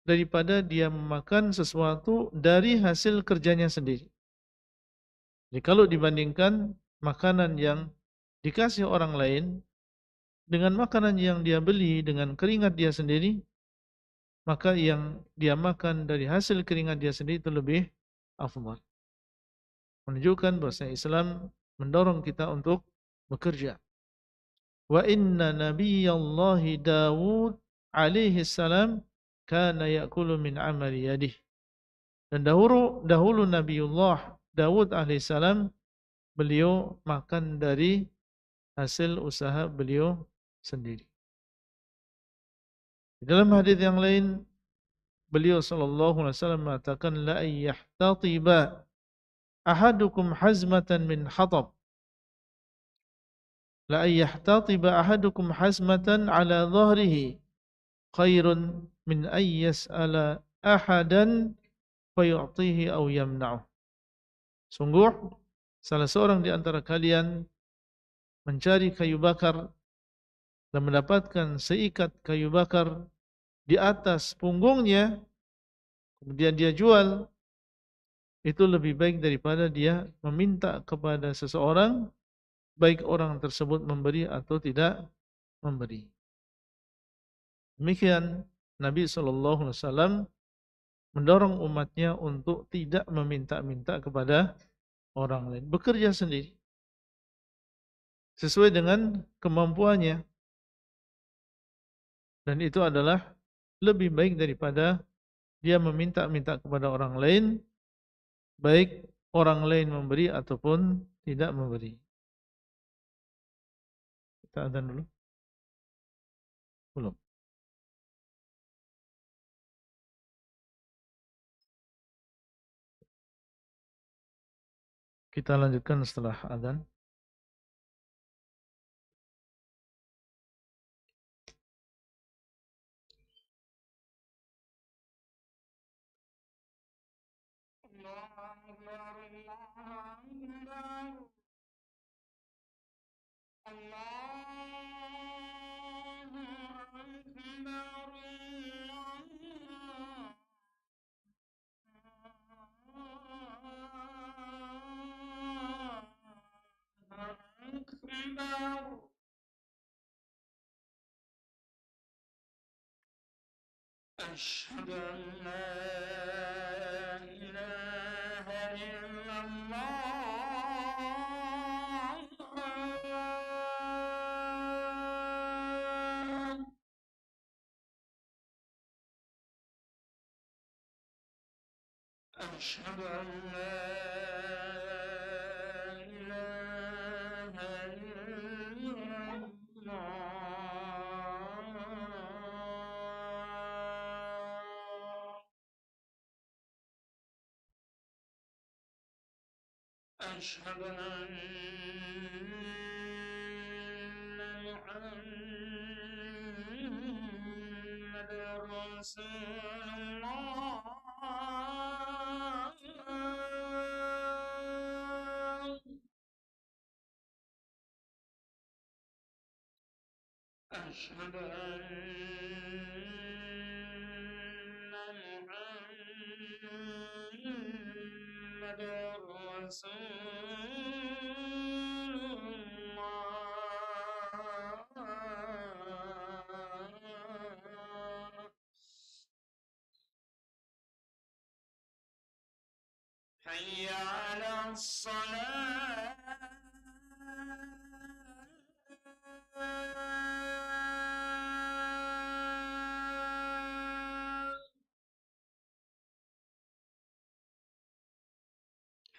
B: daripada dia memakan sesuatu dari hasil kerjanya sendiri. Jadi kalau dibandingkan makanan yang dikasih orang lain dengan makanan yang dia beli dengan keringat dia sendiri, maka yang dia makan dari hasil keringat dia sendiri itu lebih afdal. Menunjukkan bahwa Islam mendorong kita untuk bekerja. Wa inna nabiyallahi Dawud alaihi salam kana ya'kulu min amali yadihi. Dan dahulu Nabiullah Dawud alaihissalam beliau makan dari hasil usaha beliau sendiri. Dalam hadis yang lain beliau sallallahu alaihi wasallam mengatakan, la yahtatiba ahadukum hazmatan min hatab, la yahtatiba ahadukum hazmatan ala dhahrihi khairun min an yas'ala ahadan fayu'tihi aw yamna'u. Sungguh salah seorang di antara kalian mencari kayu bakar dan mendapatkan seikat kayu bakar di atas punggungnya, kemudian dia jual, itu lebih baik daripada dia meminta kepada seseorang, baik orang tersebut memberi atau tidak memberi. Demikian Nabi SAW mendorong umatnya untuk tidak meminta-minta kepada orang lain, bekerja sendiri sesuai dengan kemampuannya, dan itu adalah lebih baik daripada dia meminta-minta kepada orang lain, baik orang lain memberi ataupun tidak memberi. Kita adzan dulu? Belum. Kita lanjutkan setelah adzan.
A: أشهد أن لا إله إلا الله أشهد أن لا إله إلا الله أشهد أن محمد رسول الله أشهد أن
C: حي على الصلاة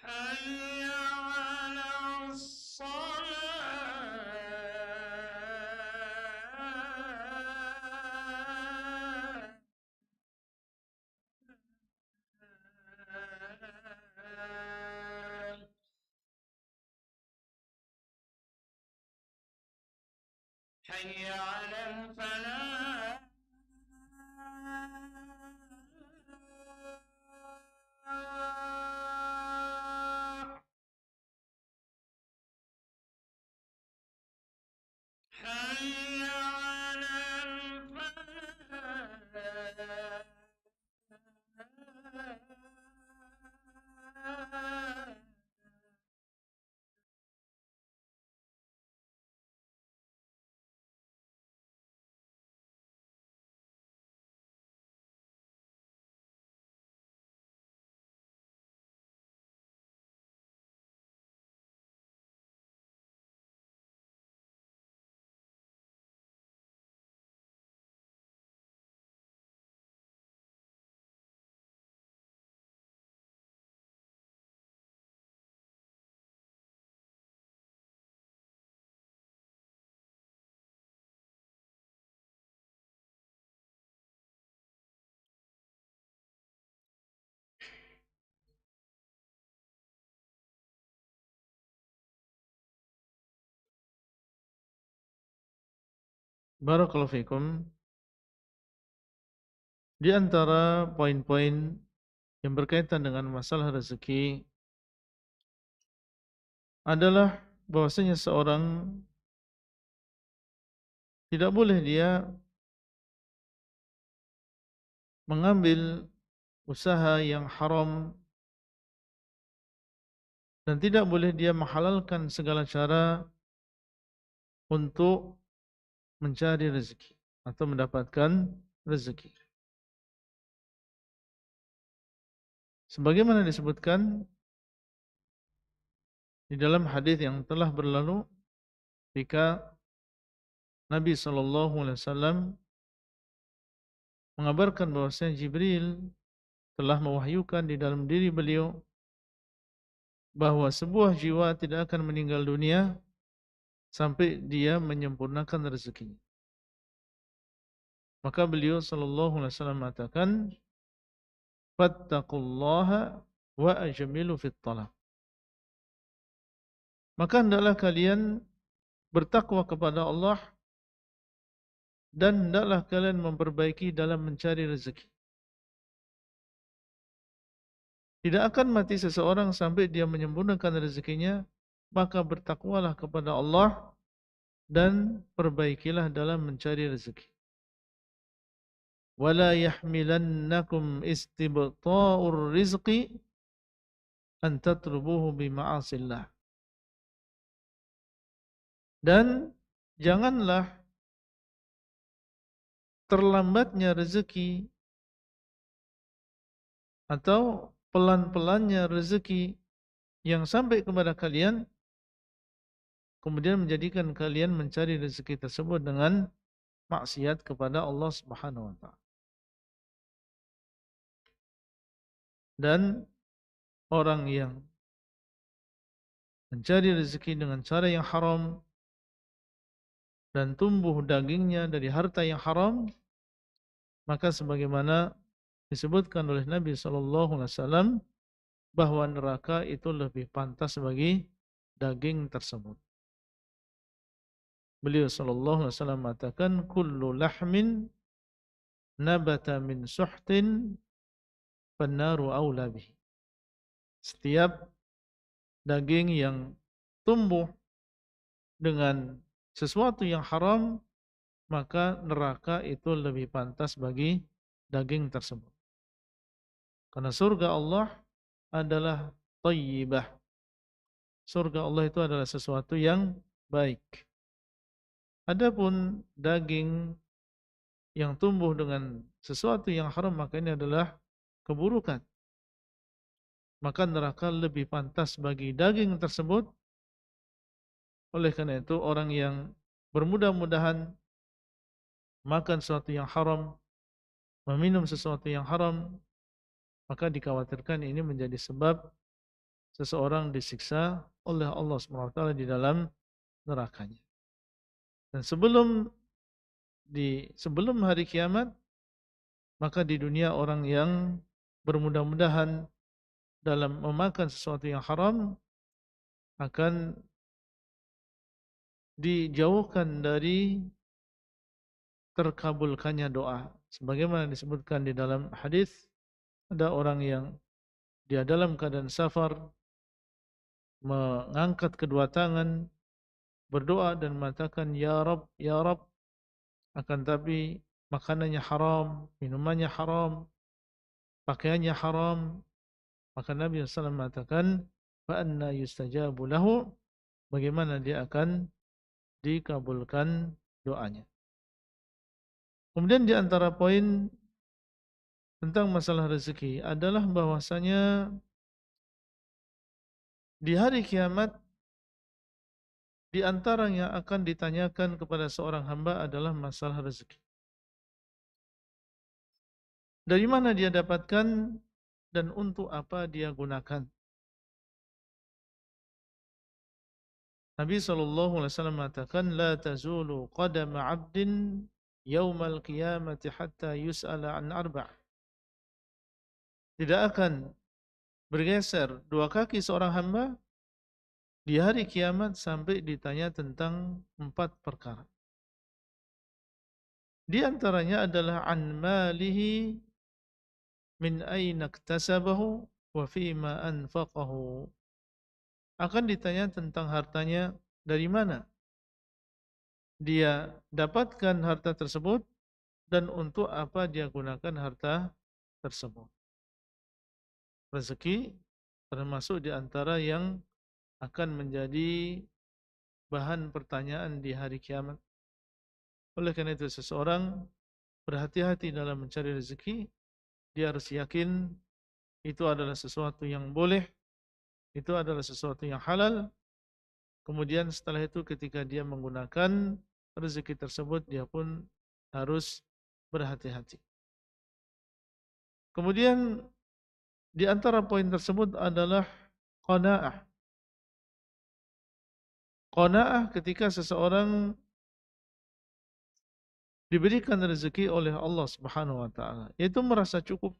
C: حي على الصلاة حي على الفلاح حي على الفلاح
B: Barakallahu fikum. Di antara poin-poin yang berkaitan dengan masalah rezeki adalah bahwasanya seorang tidak boleh dia mengambil usaha yang haram dan tidak boleh dia menghalalkan segala cara untuk mencari rezeki atau mendapatkan rezeki. Sebagaimana disebutkan di dalam hadis yang telah berlalu, ketika Nabi SAW mengabarkan bahwasanya Jibril telah mewahyukan di dalam diri beliau bahwa sebuah jiwa tidak akan meninggal dunia sampai dia menyempurnakan rezekinya. Maka beliau SAW mengatakan, fattaqullaha wa ajmilu fit talab. Maka hendaklah kalian bertakwa kepada Allah dan hendaklah kalian memperbaiki dalam mencari rezeki. Tidak akan mati seseorang sampai dia menyempurnakan rezekinya, maka bertakwalah kepada Allah dan perbaikilah dalam mencari rezeki. Wala yahmilannakum istibta'ur rizqi an tatlubuhu bima'asillah. Dan janganlah terlambatnya rezeki atau pelan-pelannya rezeki yang sampai kepada kalian kemudian menjadikan kalian mencari rezeki tersebut dengan maksiat kepada Allah Subhanahu wa taala. Dan orang yang mencari rezeki dengan cara yang haram dan tumbuh dagingnya dari harta yang haram, maka sebagaimana disebutkan oleh Nabi SAW bahwa neraka itu lebih pantas bagi daging tersebut. Beliau SAW mengatakan, kullu lahmin nabata min suhtin fannaru awla bihi. Setiap daging yang tumbuh dengan sesuatu yang haram, maka neraka itu lebih pantas bagi daging tersebut. Karena surga Allah adalah thayyibah. Surga Allah itu adalah sesuatu yang baik. Adapun daging yang tumbuh dengan sesuatu yang haram, maka ini adalah keburukan. Maka neraka lebih pantas bagi daging tersebut. Oleh karena itu orang yang bermudah-mudahan makan sesuatu yang haram, meminum sesuatu yang haram, maka dikhawatirkan ini menjadi sebab seseorang disiksa oleh Allah SWT di dalam nerakanya. Dan sebelum hari kiamat, maka di dunia orang yang bermudah-mudahan dalam memakan sesuatu yang haram akan dijauhkan dari terkabulkannya doa. Sebagaimana disebutkan di dalam hadis, ada orang yang dia dalam keadaan safar mengangkat kedua tangan berdoa dan mengatakan ya Rabb, ya Rabb, akan tapi makanannya haram, minumannya haram, pakaiannya haram, maka Nabi SAW mengatakan fa anna yustajabu lahu, bagaimana dia akan dikabulkan doanya. Kemudian di antara poin tentang masalah rezeki adalah bahwasanya di hari kiamat di antara yang akan ditanyakan kepada seorang hamba adalah masalah rezeki. Dari mana dia dapatkan dan untuk apa dia gunakan. Nabi SAW mengatakan la tazulu qadama 'abdin yaumal qiyamati hatta yus'ala an arba'. Tidak akan bergeser dua kaki seorang hamba di hari kiamat sampai ditanya tentang 4 perkara. Di antaranya adalah an malihi min aina iktasabahu wa fima anfaqahu. Akan ditanya tentang hartanya, dari mana dia dapatkan harta tersebut dan untuk apa dia gunakan harta tersebut. Rezeki termasuk di antara yang akan menjadi bahan pertanyaan di hari kiamat. Oleh karena itu seseorang berhati-hati dalam mencari rezeki. Dia harus yakin itu adalah sesuatu yang boleh, itu adalah sesuatu yang halal. Kemudian setelah itu ketika dia menggunakan rezeki tersebut, dia pun harus berhati-hati. Kemudian di antara poin tersebut adalah qanaah. Qanaah ketika seseorang diberikan rezeki oleh Allah Subhanahu wa taala, yaitu merasa cukup.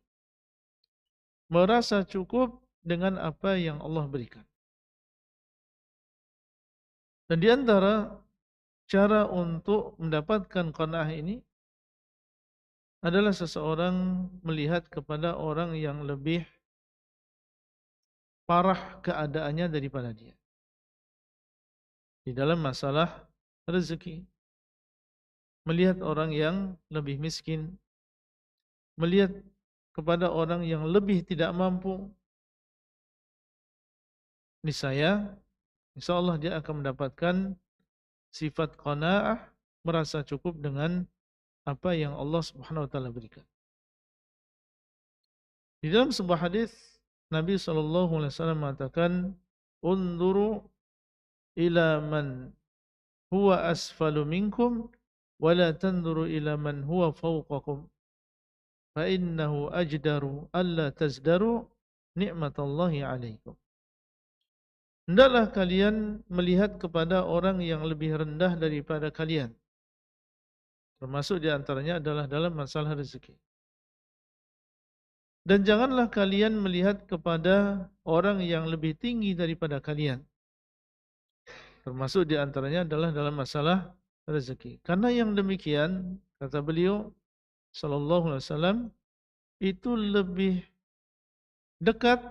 B: Merasa cukup dengan apa yang Allah berikan. Dan di antara cara untuk mendapatkan qanaah ini adalah seseorang melihat kepada orang yang lebih parah keadaannya daripada dia di dalam masalah rezeki. Melihat orang yang lebih miskin, melihat kepada orang yang lebih tidak mampu, niscaya insyaallah dia akan mendapatkan sifat qanaah, merasa cukup dengan apa yang Allah Subhanahu wa taala berikan. Di dalam sebuah hadis Nabi SAW mengatakan, "Unduru ila man huwa asfalu minkum wa la tanduru ila man huwa fawqakum fa innahu ajdaru alla tazdaru ni'matallahi 'alaikum." Hendaklah kalian melihat kepada orang yang lebih rendah daripada kalian. Termasuk di antaranya adalah dalam masalah rezeki. Dan janganlah kalian melihat kepada orang yang lebih tinggi daripada kalian. Termasuk di antaranya adalah dalam masalah rezeki. Karena yang demikian, kata beliau sallallahu alaihi wasallam, itu lebih dekat,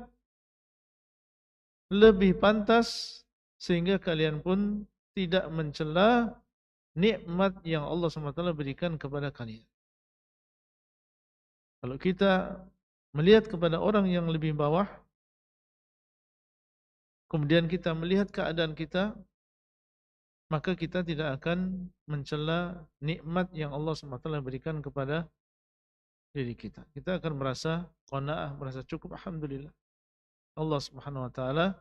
B: lebih pantas, sehingga kalian pun tidak mencela nikmat yang Allah SWT berikan kepada kalian. Kalau kita melihat kepada orang yang lebih bawah, kemudian kita melihat keadaan kita, maka kita tidak akan mencela nikmat yang Allah SWT berikan kepada diri kita. Kita akan merasa qanaah, merasa cukup, alhamdulillah. Allah Subhanahu wa taala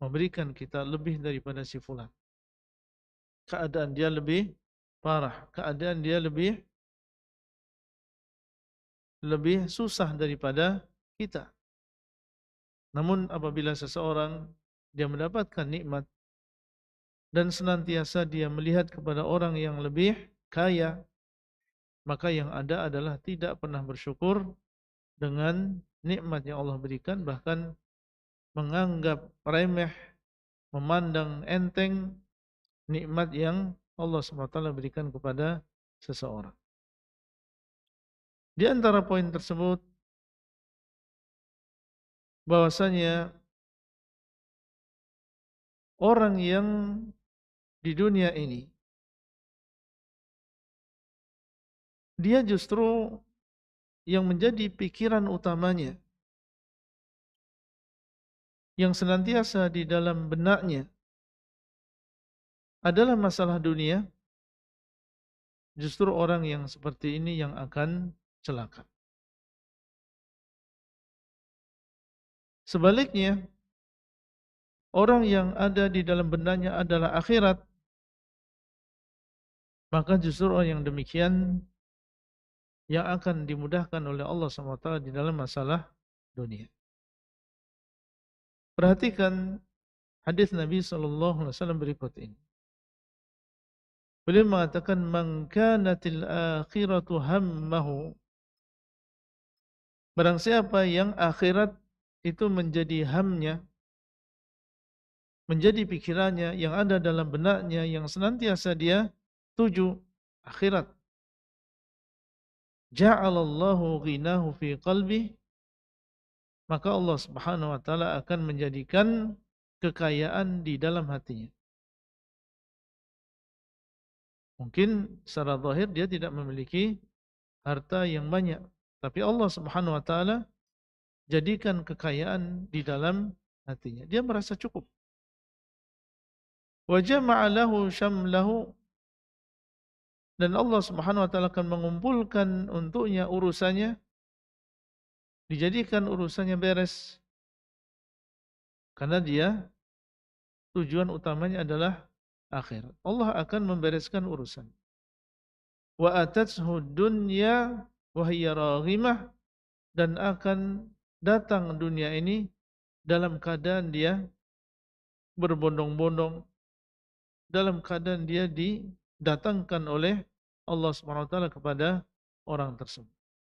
B: memberikan kita lebih daripada si fulan. Keadaan dia lebih parah, keadaan dia lebih susah daripada kita. Namun apabila seseorang dia mendapatkan nikmat dan senantiasa dia melihat kepada orang yang lebih kaya, maka yang ada adalah tidak pernah bersyukur dengan nikmat yang Allah berikan, bahkan menganggap remeh, memandang enteng nikmat yang Allah SWT berikan kepada seseorang. Di antara poin tersebut, bahwasanya orang yang di dunia ini, dia justru yang menjadi pikiran utamanya, yang senantiasa di dalam benaknya adalah masalah dunia, justru orang yang seperti ini yang akan celaka. Sebaliknya, orang yang ada di dalam benaknya adalah akhirat, maka justru orang yang demikian yang akan dimudahkan oleh Allah SWT di dalam masalah dunia. Perhatikan hadis Nabi SAW berikut ini. Beliau mengatakan, "Man kanatil akhiratu hammahu." Barang siapa yang akhirat itu menjadi hamnya, menjadi pikirannya, yang ada dalam benaknya, yang senantiasa dia tuju akhirat. Ja'alallahu ghinahu fi qalbi, maka Allah Subhanahu wa taala akan menjadikan kekayaan di dalam hatinya. Mungkin secara zahir dia tidak memiliki harta yang banyak, tapi Allah Subhanahu wa taala jadikan kekayaan di dalam hatinya. Dia merasa cukup. Wa jama'a lahu syamlahu, dan Allah Subhanahu wa taala akan mengumpulkan untuknya urusannya, dijadikan urusannya beres. Karena dia tujuan utamanya adalah akhirat. Allah akan membereskan urusan. Wa atatshu dunya wa hiya raghimah, dan akan datang dunia ini dalam keadaan dia berbondong-bondong, dalam keadaan dia didatangkan oleh Allah SWT kepada orang tersebut.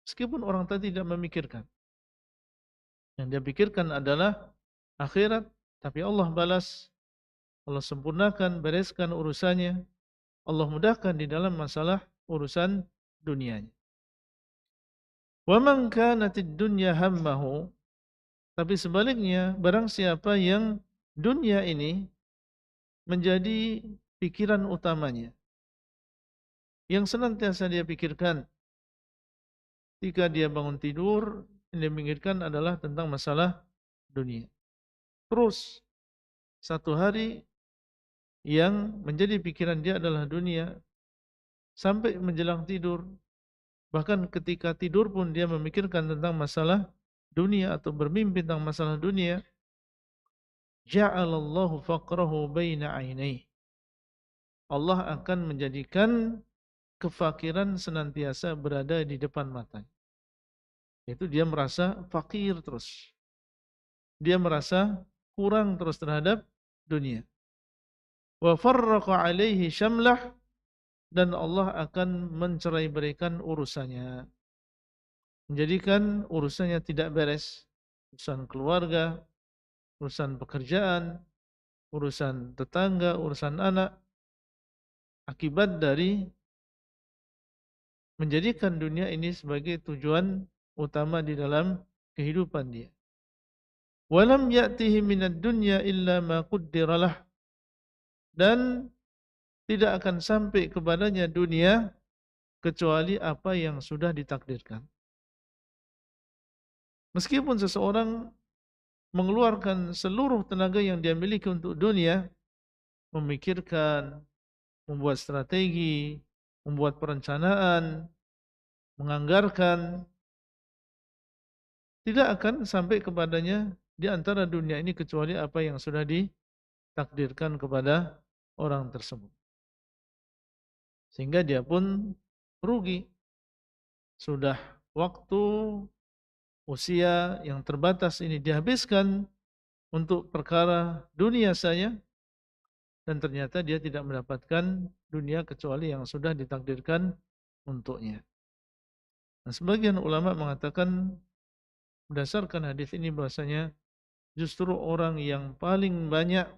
B: Meskipun orang tadi tidak memikirkan. Yang dia pikirkan adalah akhirat, tapi Allah balas, Allah sempurnakan, bereskan urusannya, Allah mudahkan di dalam masalah urusan dunianya. Wa man kanatid dunya hammahu, tapi sebaliknya, barang siapa yang dunia ini menjadi pikiran utamanya, yang senantiasa dia pikirkan ketika dia bangun tidur, yang dia pikirkan adalah tentang masalah dunia. Terus satu hari yang menjadi pikiran dia adalah dunia, sampai menjelang tidur, bahkan ketika tidur pun dia memikirkan tentang masalah dunia atau bermimpi tentang masalah dunia. Ja'alallahu faqrahu baina ainaihi, Allah akan menjadikan kefakiran senantiasa berada di depan matanya. Yaitu dia merasa fakir terus, dia merasa kurang terus terhadap dunia. Wa farraqa alaihi syamlah, dan Allah akan mencerai-beraikan urusannya, menjadikan urusannya tidak beres, urusan keluarga, urusan pekerjaan, urusan tetangga, urusan anak, akibat dari menjadikan dunia ini sebagai tujuan utama di dalam kehidupan dia. Walam ya'tihi minad dunya illa ma qaddara lah, dan tidak akan sampai kepadanya dunia kecuali apa yang sudah ditakdirkan. Meskipun seseorang mengeluarkan seluruh tenaga yang dia miliki untuk dunia, memikirkan, membuat strategi, membuat perencanaan, menganggarkan, tidak akan sampai kepadanya di antara dunia ini kecuali apa yang sudah ditakdirkan kepada orang tersebut. Sehingga dia pun rugi. Sudah waktu, usia yang terbatas ini dihabiskan untuk perkara dunia saja, dan ternyata dia tidak mendapatkan dunia kecuali yang sudah ditakdirkan untuknya. Nah, sebagian ulama mengatakan berdasarkan hadis ini bahasanya justru orang yang paling banyak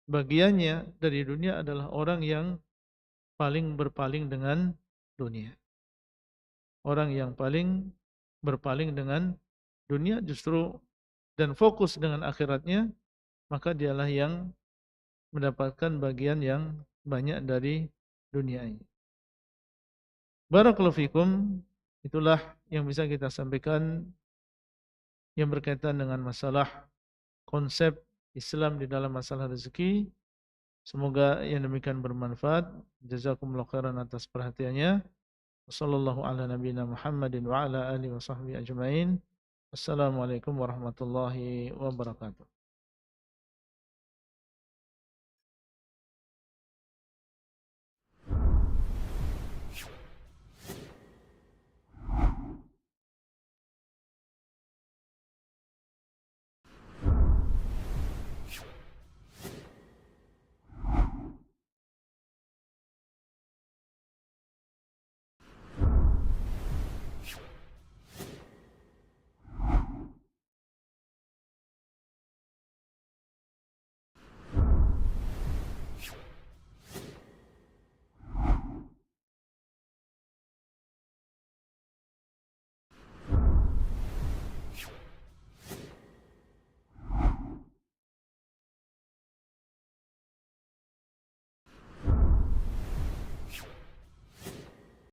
B: bagiannya dari dunia adalah orang yang paling berpaling dengan dunia. Orang yang paling berpaling dengan dunia justru dan fokus dengan akhiratnya, maka dialah yang mendapatkan bagian yang banyak dari dunia ini. Barakallahu fikum, itulah yang bisa kita sampaikan yang berkaitan dengan masalah konsep Islam di dalam masalah rezeki. Semoga yang demikian bermanfaat. Jazakumullahu khairan atas perhatiannya. Wassallallahu ala nabiyina Muhammadin wa ala alihi wa sahbihi ajma'in. Wassalamualaikum warahmatullahi wabarakatuh.